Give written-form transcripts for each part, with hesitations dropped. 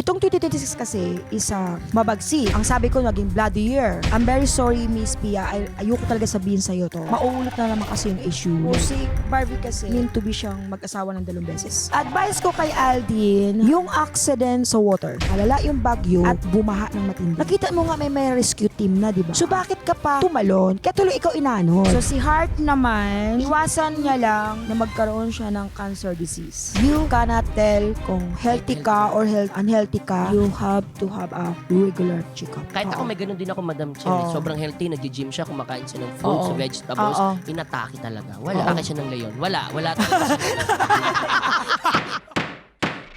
Itong 2026 kasi is mabagsi. Ang sabi ko, naging bloody year. I'm very sorry, Miss Pia. Ayoko talaga sabihin sa'yo to. Mauulit na naman kasi yung issue. O si Barbie kasi, meant to be siyang mag-asawa ng 2 beses. Advice ko kay Aldin, yung accident sa water. Malala yung bagyo at bumaha ng matindi. Nakita mo nga may rescue team na, di ba? So bakit ka pa tumalon? Kaya tuloy ikaw inanon. So si Heart naman, iwasan niya lang na magkaroon siya ng cancer disease. You cannot tell kung healthy ka or unhealthy ka. You have to have a regular checkup. Kahit ako may ganun din ako, Madam Chen. Sobrang healthy, nag-gym siya, kumakain siya ng fruits, vegetables. Inatake talaga. Wala ka siya ng leyon. Wala talaga siya.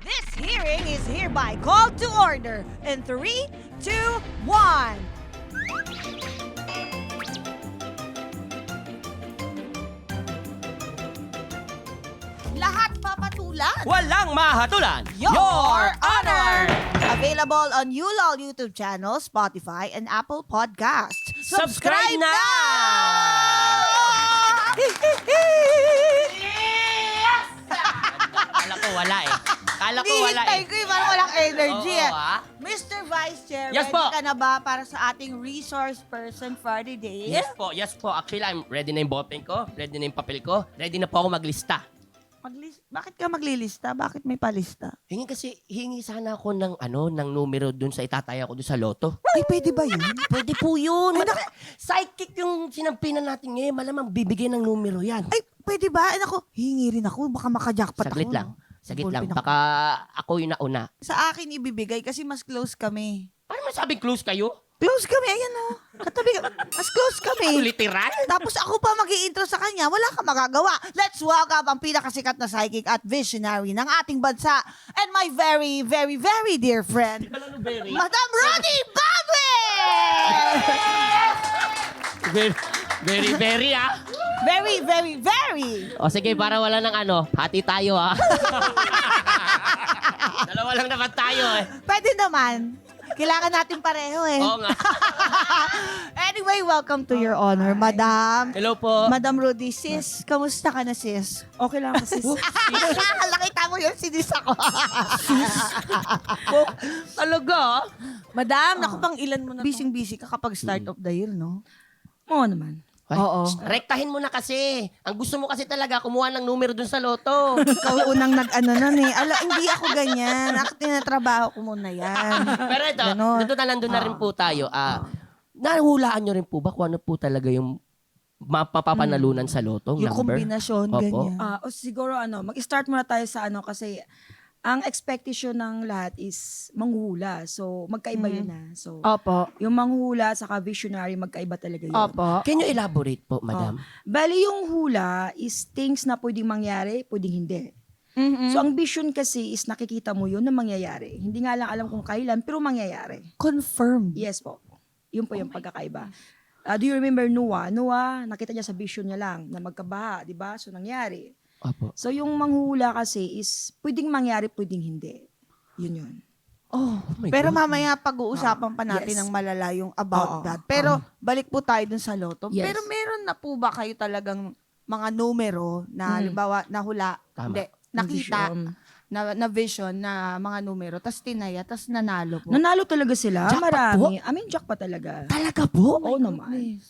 This hearing is hereby called to order in 3, 2, 1. Lahat papatulan. Walang mahatulan. Your Honor! Available on ULOL YouTube channel, Spotify, and Apple Podcasts. Subscribe na! Kala ko wala eh. Kala ko wala Hihintay eh. ko yung parang walang energy Oo, eh. ah. Mr. Vice Chair, Yes ready po. ka na ba para sa ating resource person for the day? Yes po. Actually, I'm ready na yung ballpen ko. Ready na yung papel ko. Ready na po ako maglista. Bakit ka maglilista? Bakit may palista? Hingi sana ako ng numero dun sa itataya ko dun sa loto. Ay, pwede ba yun? Pwede po yun. Psychic yung sinampinan natin ngayon. Malamang bibigyan ng numero yan. Ay, pwede ba? Ay, naku, hingi rin ako. Baka makajackpot Saglit ako. lang. No? Saglit lang. Ballpen ako. Baka ako yung nauna. Sa akin ibibigay kasi mas close kami. Paano masabing close kayo? Close kami, ayan o. Katabi, mas close kami. Literal? Tapos ako pa mag-i-intro sa kanya, wala kang magagawa. Let's welcome ang pinakasikat na psychic at visionary ng ating bansa and my very, very, very dear friend, Madam Rudy Babel! Very Very, very, very. O sige, para wala ng hati tayo Dalawa lang naman tayo eh. Pwede naman. Kailangan natin pareho eh. Oo nga. Anyway, welcome to Your Honor, Madam. Hello po. Madam Rudy, sis, kamusta ka na, sis? Okay lang kasi. Nakita mo yun, sinis ako. Talaga? Madam, naku pang ilan mo na busy-busy ka kapag start of the year, no? Oo naman. Oo. Rektahin mo na kasi. Ang gusto mo kasi talaga, kumuha ng numero dun sa loto. Ikaw unang nag-ano nun eh. Hindi ako ganyan. Ako tinatrabaho ko muna yan. Pero ito, Ganon. nandun na rin po tayo. Nahulaan nyo rin po ba kung ano po talaga yung mapapanalunan sa loto? Yung number? kombinasyon, Opo. ganyan. O siguro mag-start muna tayo sa kasi ang expectation ng lahat is manghuhula. So, magkaiba yun na. So, Opo. yung manghuhula saka visionary, magkaiba talaga yun. Opo. Can you elaborate po, madam? Bali, yung hula is things na pwedeng mangyari, pwedeng hindi. Mhm. So, ang vision kasi is nakikita mo yun na mangyayari. Hindi nga lang alam kung kailan, pero mangyayari. Confirmed. Yes po. Yun po yung pagkakaiba. Do you remember Noah? Noah, nakita niya sa vision niya lang na magkabaha, di ba? So, nangyari. Opo. So, yung manghula kasi is pwedeng mangyari, pwedeng hindi. Yun. Oh, my pero God. mamaya pag-uusapan pa natin Yes. ng malala yung about Oo. that. Pero balik po tayo dun sa loto. Yes. Pero meron na po ba kayo talagang mga numero na halimbawa nahula, Tama. hindi, nakita, Vision. na vision na mga numero, tas tinaya, tas nanalo po. Nanalo talaga sila. Jackpot Marami. jackpot talaga. Talaga po? Oo naman.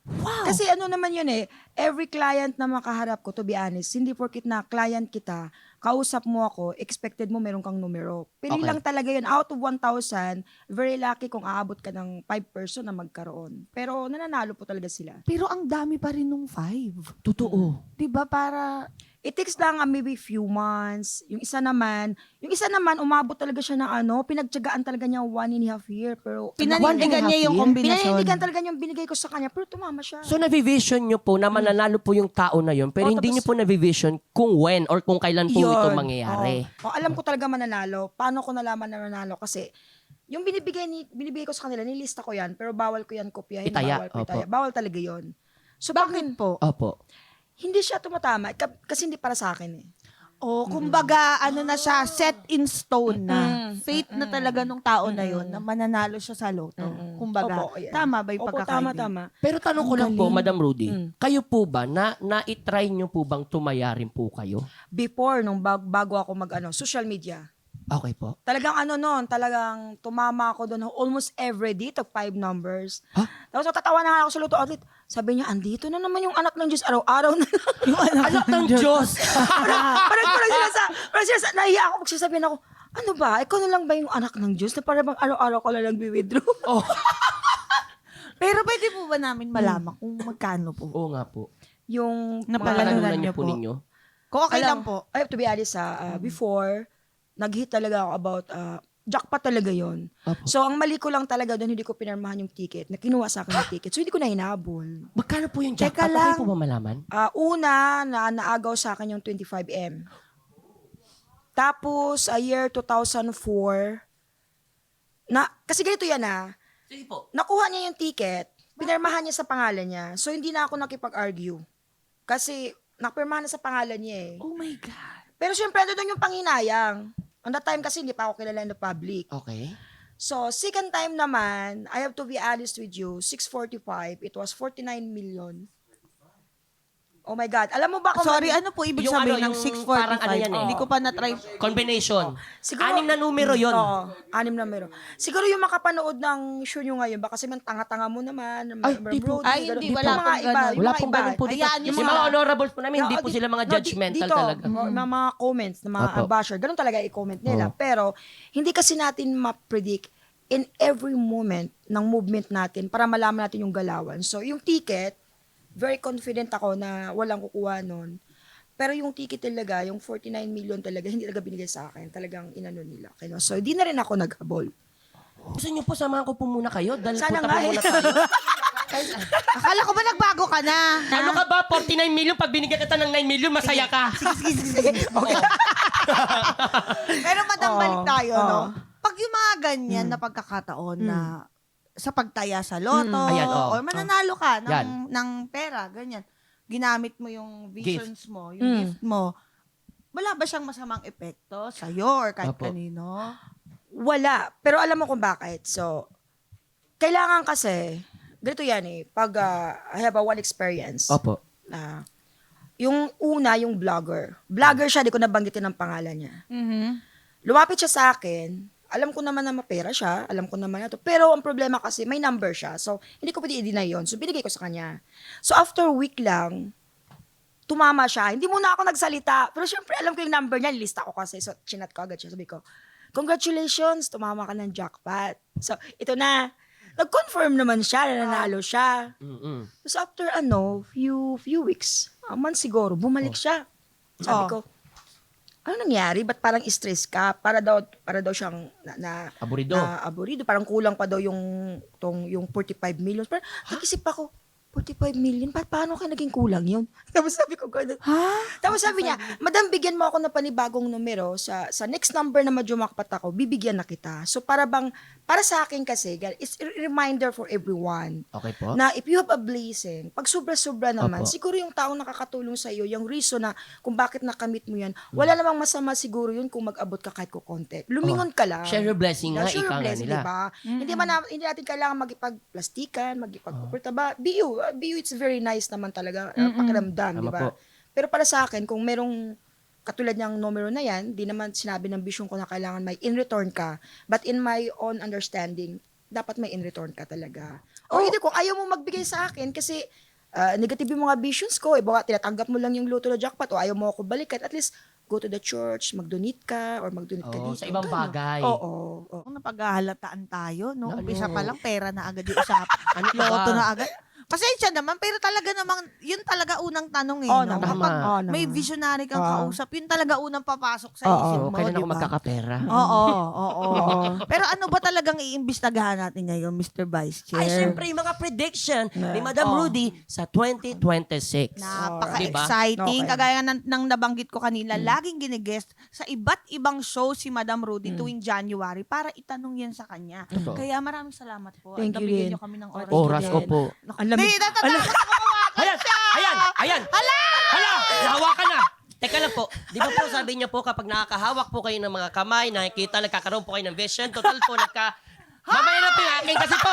Wow. Kasi naman yun every client na makaharap ko, to be honest, hindi porkit na client kita, kausap mo ako, expected mo meron kang numero. Pili Okay. lang talaga yun. Out of 1,000, very lucky kung aabot ka ng 5 person na magkaroon. Pero nananalo po talaga sila. Pero ang dami pa rin nung 5. Totoo. 'Di ba para It takes lang maybe few months. Yung isa naman, umabot talaga siya ng pinagtiyagaan talaga niya 1.5 year. Pero pinanindigan niya yung kombinasyon? pinanindigan talaga niya yung binigay ko sa kanya, pero tumama siya. So, navivision nyo po na mananalo po yung tao na yun, pero Oo, hindi nyo tapos- po navivision kung when or kung kailan po ito Yun. mangyayari. Alam ko talaga mananalo. Paano ko nalaman na mananalo? Kasi yung binibigay ko sa kanila, nilista ko yan, pero bawal ko yan kopyahin. Itaya, Bawal ko opo. itaya. Bawal talaga yon. So, bakit po? Opo. hindi siya tumatama kasi hindi para sa akin eh. Oh, kumbaga, na siya, set in stone na. Fate na talaga nung tao na yun, na mananalo siya sa loto. Kumbaga, Opo, yan. tama ba yung Opo, pagkakaibig? tama. Pero tanong ko lang po, galing. Madam Rudy, kayo po ba, na-try nyo po bang tumaya rin po kayo? Before, nung bago ako social media. Okay po. Talagang talagang tumama ako doon almost every day, 5 numbers. Ha? Tapos tatawa na nga ako sa luto outlet. Sabi niya, andito na naman yung anak ng Diyos, araw-araw na lang. Yung Anak ng Diyos! parang nahiya ako, magsasabihin ako, ano ba, ikaw na lang ba yung anak ng Diyos na parang bang araw-araw ko lang withdraw? Oh. Pero pwede po ba namin malaman kung magkano po? Oo nga po. Yung Napalalunan Napalalunan niyo niyo po po. ninyo. Kung okay lang po. I have to be honest, before, nag-hit talaga ako about, jackpot talaga yon. Opo. So, ang mali ko lang talaga doon, hindi ko pinarmahan yung ticket. Na kinuha sa akin yung ticket. So, hindi ko na hinabol. Magkano po yung Teka jackpot? lang. Okay po ba malaman? Una, naagaw sa akin yung 25M. Tapos, year 2004, kasi ganito yan Sige po. nakuha niya yung ticket, pinirmahan niya sa pangalan niya. So, hindi na ako nakipag-argue. Kasi, nakipirmahan na sa pangalan niya eh. Oh my God. Pero syempre, doon yung panginayang. On that time kasi, hindi pa ako kilala in the public. Okay. So, second time naman, I have to be honest with you, 645, it was 49 million. Oh my God. Alam mo ba kung Sorry, ano po ibig Yung sabihin ng ano, yung 645? parang ano yan eh. Hindi ko pa na-try. Combination. Siguro- 6 na numero yon. Oo, 6 na numero. Siguro yung makapanood ng show nyo ngayon, baka kasi man tanga-tanga mo naman. Ay, di po. Ay, hindi, wala Yung mga pong iba, ganun. yung Wala mga pong iba. ganun po dito. Hayaan niyo Yung sila. mga honorables po namin, hindi po di- sila mga judgmental dito, talaga. Mga comments, na mga Opo. basher, ganun talaga i-comment nila. Oo. Pero, hindi kasi natin ma-predict in every moment ng movement natin para malaman natin yung galawan. So, yung ticket, very confident ako na walang kukuha nun. Pero yung ticket talaga, yung 49 million talaga, hindi talaga binigay sa akin. Talagang inano nila. Kaya, so, hindi na rin ako naghabol. Gusto niyo po, samahan ko po muna kayo. Dahil Sana punta nga po eh. muna tayo. Akala ko ba nagbago ka na? Ano ka ba? 49 million, pag binigyan kita ng 9 million, masaya ka. Pero madam, Oo. balik tayo, Oo. no? Pag yung mga ganyan na pagkakataon na sa pagtaya sa loto, Ayan, oo. or mananalo ka Yan. ng pera, ganyan, ginamit mo yung visions mo, yung Mm. gift mo, wala ba siyang masamang epekto sa'yo or kahit Opo. kanino? Wala. Pero alam mo kung bakit. So, kailangan kasi, ganito yan eh, pag I have a one experience, Opo. na yung una, yung vlogger. Vlogger siya, di ko nabanggitin ang pangalan niya. Lumapit siya sa akin, alam ko naman na mapera siya, alam ko naman na to. Pero ang problema kasi, may number siya. So, hindi ko pwede i-deny yun. So, binigay ko sa kanya. So, after a week lang, tumama siya. Hindi muna ako nagsalita. Pero syempre, alam ko yung number niya. Lista ko kasi. So, chinat ko agad siya. Sabi ko, congratulations, tumama ka ng jackpot. So, ito na. Nag-confirm naman siya na nanalo siya. Mm-mm. Tapos after few weeks, a month siguro, bumalik siya. Sabi ko, ano nangyari? Ba't parang stress ka? Para daw siyang Aburido. aburido. Parang kulang pa daw yung 45 million. Parang nag-isip ako, 45 million? Paano kaya naging kulang yun? Tapos sabi ko, gano'n. Tapos sabi niya, madam, bigyan mo ako ng panibagong numero. Sa next number na majumakpat ako, bibigyan na kita. So para sa akin kasi, it's a reminder for everyone Okay po. na if you have a blessing, pag sobra-sobra naman, Opo. siguro yung taong nakakatulong sa iyo, yung reason na kung bakit nakamit mo yan, wala namang masama siguro yun kung mag-abot ka kahit kukonte. Lumingon ka lang. Share your blessing nga, Share your ika nga blessing, nila. diba? Hindi natin kailangan magipag-plastikan, magipag-purtaba. Be you, it's very nice naman talaga, pakiramdam, Tama diba? po. Pero para sa akin, kung merong katulad ng numero na yan, di naman sinabi ng vision ko na kailangan may in-return ka. But in my own understanding, dapat may in-return ka talaga. Or hindi kung ayaw mo magbigay sa akin kasi negative yung mga visions ko, baka tinatanggap mo lang yung luto na jackpot o ayaw mo ako balikan, at least go to the church, mag-donate ka or mag-donate ka Oo, dito. sa ibang Ganun. bagay. Oo. Kung napaghahalataan tayo, no? Ano? Umpisa pa lang, pera na agad yung usapan. Ano ka Loto ba? na agad. Pasensya naman, pero talaga namang, yun talaga unang tanong eh. Oo no? naman. Kapag Oo may naman. visionary kang Oo. kausap, yun talaga unang papasok sa Oo. isip So, mo, kailan ako di ba? magkakapera? Oo. Pero ano ba talagang iimbestigahan natin ngayon, Mr. Vice Chair? Ay, syempre, yung mga prediction ni Madam Rudy sa 2026. Napaka-exciting. Okay. Kagaya ng nabanggit ko kanina, laging ginigest sa iba't ibang show si Madam Rudy tuwing January para itanong yan sa kanya. Totoo. Kaya maraming salamat po. Thank At you nabigyan din. niyo kami ng oras. Oras, Thank you din. opo. Ang lamig. Di, natatakot ako kumakas Ayan! siya! Ayan! Hala! Nahawakan na! Teka lang po, di ba po sabi niyo po kapag nakakahawak po kayo ng mga kamay, nakikita, nagkakaroon po kayo ng vision, total po mamaya na po yung akin kasi po.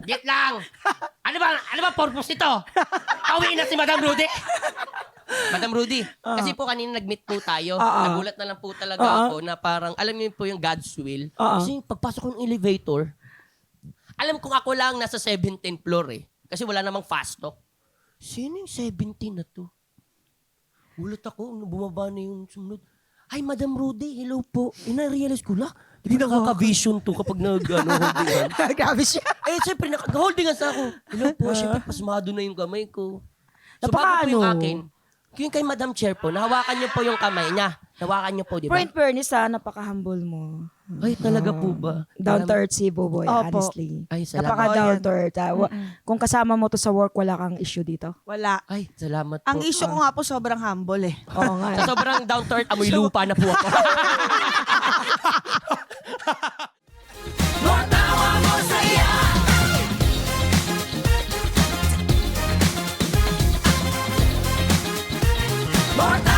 Git lang! Ano ba purpose nito? Pauwiin na si Madam Rudy. Madam Rudy, kasi po kanina nag-meet po tayo. Nagulat na lang po talaga ako na parang, alam niyo po yung God's will. Kasi pagpasok ko ng elevator, alam kong ako lang nasa 17th floor eh. Kasi wala namang fast talk. Sino yung 17 na to? Gulat ako, nung bumaba na yung sumunod. Hi, Madam Rudy, hello po. Na-realize ko na, hindi nakaka-vision to kapag nag-holdingan. Grabe siya. Eh, siyempre, nag-holdingan sa ako. Hello po, siyempre, pasmado na yung kamay ko. So, Napaka bago po yung ano? akin, yung kay Madam Chair po, nahawakan niyo po yung kamay niya. Nahawakan niyo po, di ba? Friend fairness napaka-humble mo. Ay, talaga po ba? Down to earth si Boboy, Opo. honestly. Ay, salamat. Napaka-down to earth. Kung kasama mo to sa work, wala kang issue dito. Wala. Ay, salamat po. Ang issue ko nga po, sobrang humble eh. Oo nga. Sa sobrang down to earth, amoy lupa na po ako. More